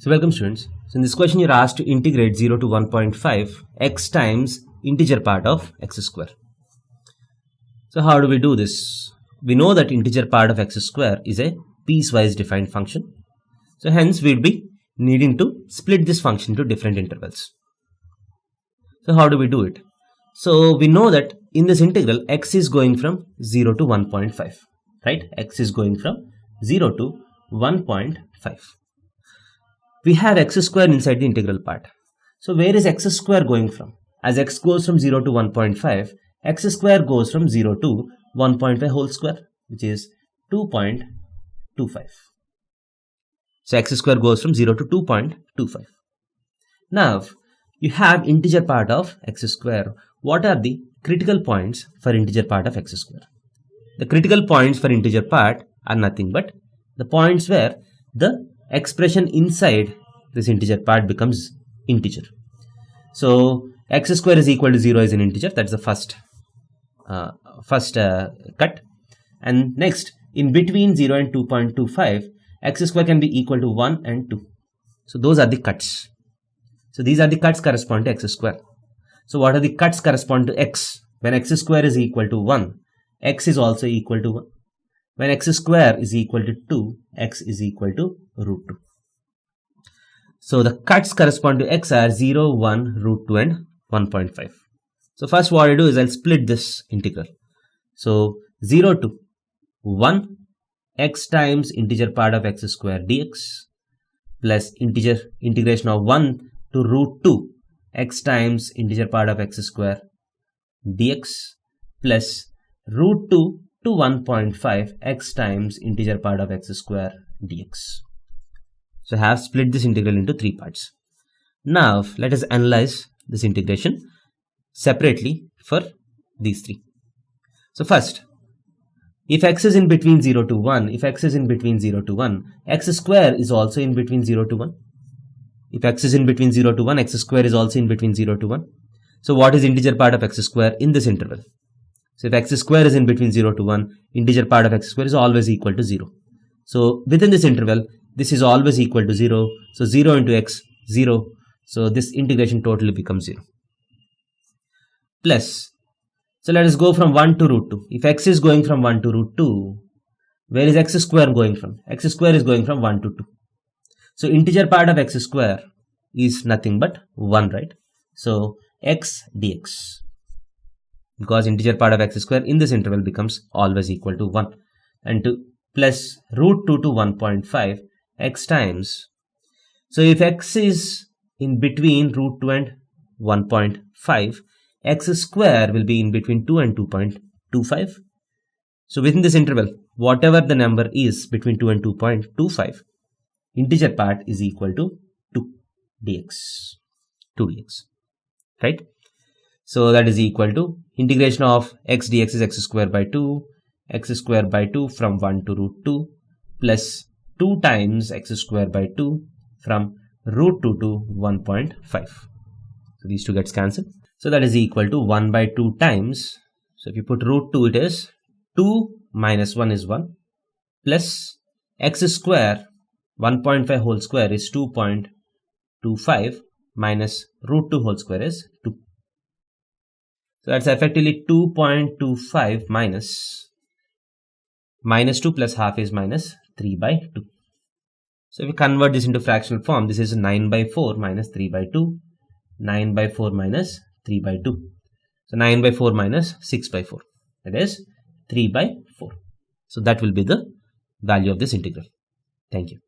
So welcome students. So in this question you're asked to integrate 0 to 1.5 x times integer part of x square. So how do we do this? We know that integer part of x square is a piecewise defined function. So hence we'll be needing to split this function into different intervals. So how do we do it? So we know that in this integral x is going from 0 to 1.5, right? X is going from 0 to 1.5. We have x square inside the integral part. So where is x square going from? As x goes from 0 to 1.5, x square goes from 0 to 1.5 whole square, which is 2.25. So x square goes from 0 to 2.25. Now, you have integer part of x square. What are the critical points for integer part of x square? The critical points for integer part are nothing but the points where the expression inside this integer part becomes integer. So x square is equal to 0 is an integer. That's the first cut. And next, in between 0 and 2.25, x square can be equal to 1 and 2. So those are the cuts. So these are the cuts correspond to x square. So what are the cuts correspond to x? When x square is equal to 1, x is also equal to 1. When x square is equal to 2, x is equal to root 2. So the cuts correspond to x are 0, 1, root 2 and 1.5. So first what I do is I'll split this integral. So 0 to 1 x times integer part of x square dx plus integration of 1 to root 2 x times integer part of x square dx plus root 2 to 1.5 x times integer part of x square dx. So I have split this integral into three parts. Now let us analyze this integration separately for these three. So first, if x is in between 0 to 1, x square is also in between 0 to 1. If x is in between 0 to 1, x square is also in between 0 to 1. So what is integer part of x square in this interval? So if x square is in between 0 to 1, integer part of x square is always equal to 0. So within this interval, this is always equal to 0. So 0 into x, 0. So this integration totally becomes 0. Plus, so let us go from 1 to root 2. If x is going from 1 to root 2, where is x square going from? X square is going from 1 to 2. So integer part of x square is nothing but 1, right? So x dx. Because integer part of x square in this interval becomes always equal to 1. And to plus root 2 to 1.5 x times. So if x is in between root 2 and 1.5, x square will be in between 2 and 2.25. So within this interval, whatever the number is between 2 and 2.25, integer part is equal to 2 dx. Right? So that is equal to integration of x dx is x square by 2 from 1 to root 2 plus 2 times x square by 2 from root 2 to 1.5. So these two gets cancelled. So that is equal to 1 by 2 times. So if you put root 2, it is 2 minus 1 is 1 plus x square 1.5 whole square is 2.25 minus root 2 whole square is 2. So that's effectively 2.25 minus 2 plus half is minus 3 by 2. So if we convert this into fractional form, this is 9 by 4 minus 3 by 2. 9 by 4 minus 3 by 2. So 9 by 4 minus 6 by 4. That is 3 by 4. So that will be the value of this integral. Thank you.